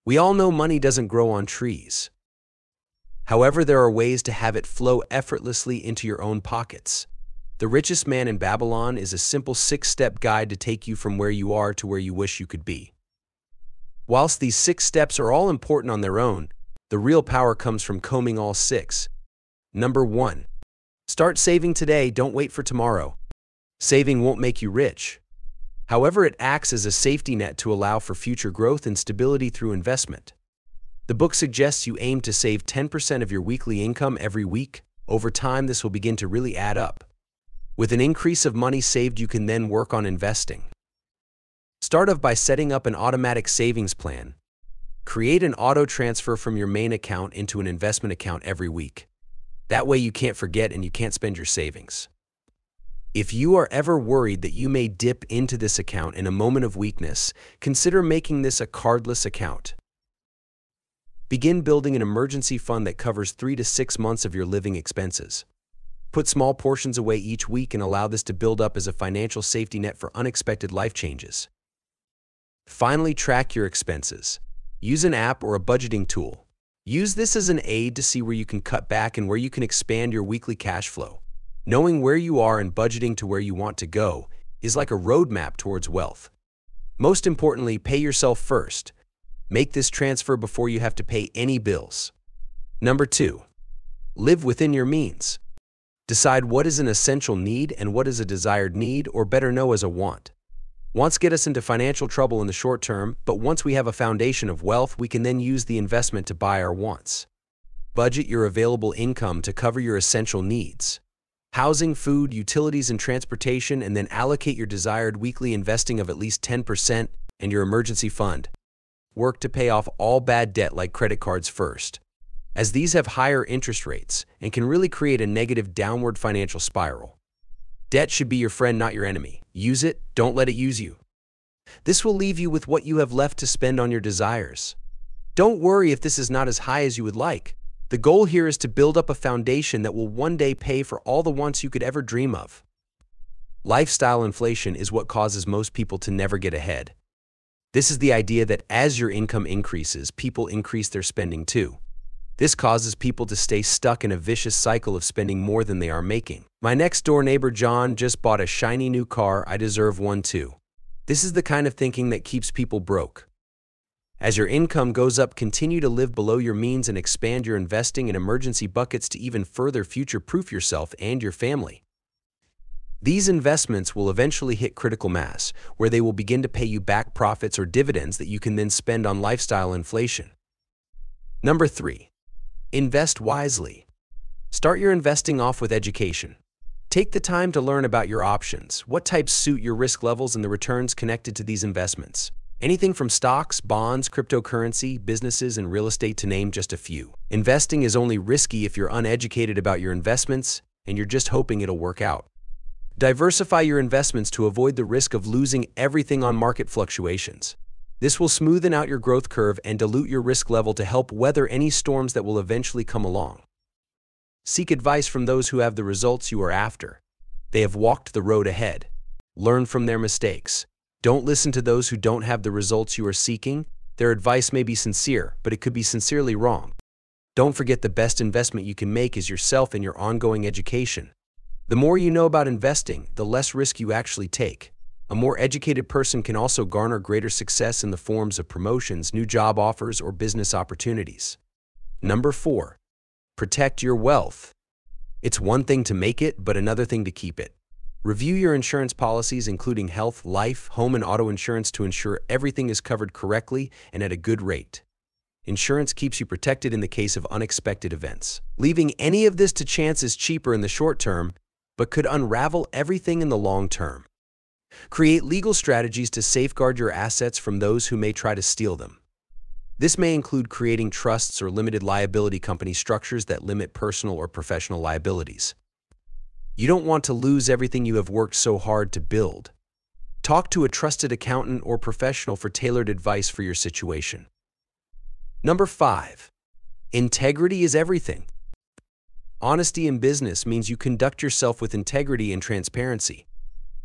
We all know money doesn't grow on trees. However, there are ways to have it flow effortlessly into your own pockets. The Richest Man in Babylon is a simple 6-step guide to take you from where you are to where you wish you could be. Whilst these 6 steps are all important on their own, the real power comes from combing all 6. Number 1. Start saving today, don't wait for tomorrow. Saving won't make you rich. However, it acts as a safety net to allow for future growth and stability through investment. The book suggests you aim to save 10% of your weekly income every week. Over time, this will begin to really add up. With an increase of money saved, you can then work on investing. Start off by setting up an automatic savings plan. Create an auto transfer from your main account into an investment account every week. That way you can't forget and you can't spend your savings. If you are ever worried that you may dip into this account in a moment of weakness, consider making this a cardless account. Begin building an emergency fund that covers 3 to 6 months of your living expenses. Put small portions away each week and allow this to build up as a financial safety net for unexpected life changes. Finally, track your expenses. Use an app or a budgeting tool. Use this as an aid to see where you can cut back and where you can expand your weekly cash flow. Knowing where you are and budgeting to where you want to go is like a roadmap towards wealth. Most importantly, pay yourself first. Make this transfer before you have to pay any bills. Number 2. Live within your means. Decide what is an essential need and what is a desired need, or better known as a want. Wants get us into financial trouble in the short term, but once we have a foundation of wealth, we can then use the investment to buy our wants. Budget your available income to cover your essential needs. Housing, food, utilities, and transportation, and then allocate your desired weekly investing of at least 10% and your emergency fund. Work to pay off all bad debt like credit cards first, as these have higher interest rates and can really create a negative downward financial spiral. Debt should be your friend, not your enemy. Use it, don't let it use you. This will leave you with what you have left to spend on your desires. Don't worry if this is not as high as you would like. The goal here is to build up a foundation that will one day pay for all the wants you could ever dream of. Lifestyle inflation is what causes most people to never get ahead. This is the idea that as your income increases, people increase their spending too. This causes people to stay stuck in a vicious cycle of spending more than they are making. My next door neighbor John just bought a shiny new car, I deserve one too. This is the kind of thinking that keeps people broke. As your income goes up, continue to live below your means and expand your investing in emergency buckets to even further future-proof yourself and your family. These investments will eventually hit critical mass, where they will begin to pay you back profits or dividends that you can then spend on lifestyle inflation. Number 3. Invest wisely. Start your investing off with education. Take the time to learn about your options, what types suit your risk levels, and the returns connected to these investments. Anything from stocks, bonds, cryptocurrency, businesses, and real estate, to name just a few. Investing is only risky if you're uneducated about your investments and you're just hoping it'll work out. Diversify your investments to avoid the risk of losing everything on market fluctuations. This will smoothen out your growth curve and dilute your risk level to help weather any storms that will eventually come along. Seek advice from those who have the results you are after. They have walked the road ahead. Learn from their mistakes. Don't listen to those who don't have the results you are seeking. Their advice may be sincere, but it could be sincerely wrong. Don't forget, the best investment you can make is yourself and your ongoing education. The more you know about investing, the less risk you actually take. A more educated person can also garner greater success in the forms of promotions, new job offers, or business opportunities. Number 4. Protect your wealth. It's one thing to make it, but another thing to keep it. Review your insurance policies, including health, life, home, and auto insurance, to ensure everything is covered correctly and at a good rate. Insurance keeps you protected in the case of unexpected events. Leaving any of this to chance is cheaper in the short term, but could unravel everything in the long term. Create legal strategies to safeguard your assets from those who may try to steal them. This may include creating trusts or limited liability company structures that limit personal or professional liabilities. You don't want to lose everything you have worked so hard to build. Talk to a trusted accountant or professional for tailored advice for your situation. Number 5. Integrity is everything. Honesty in business means you conduct yourself with integrity and transparency.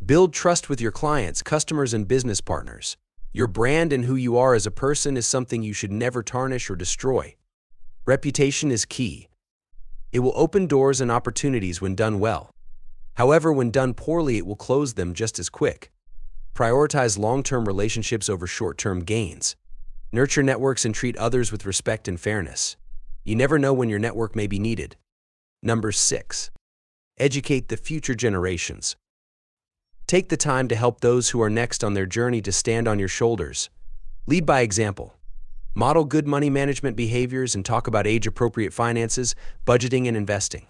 Build trust with your clients, customers, and business partners. Your brand and who you are as a person is something you should never tarnish or destroy. Reputation is key. It will open doors and opportunities when done well. However, when done poorly, it will close them just as quick. Prioritize long-term relationships over short-term gains. Nurture networks and treat others with respect and fairness. You never know when your network may be needed. Number 6. Educate the future generations. Take the time to help those who are next on their journey to stand on your shoulders. Lead by example. Model good money management behaviors and talk about age-appropriate finances, budgeting, and investing.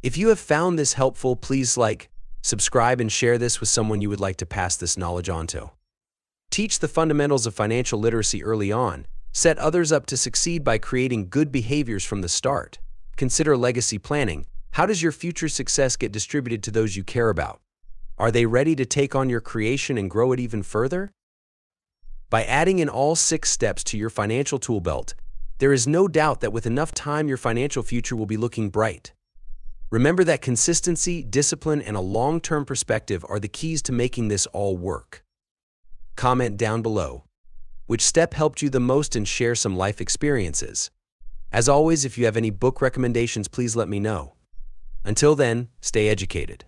If you have found this helpful, please like, subscribe, and share this with someone you would like to pass this knowledge on to. Teach the fundamentals of financial literacy early on. Set others up to succeed by creating good behaviors from the start. Consider legacy planning. How does your future success get distributed to those you care about? Are they ready to take on your creation and grow it even further? By adding in all 6 steps to your financial tool belt, there is no doubt that with enough time, your financial future will be looking bright. Remember that consistency, discipline, and a long-term perspective are the keys to making this all work. Comment down below which step helped you the most and share some life experiences. As always, if you have any book recommendations, please let me know. Until then, stay educated.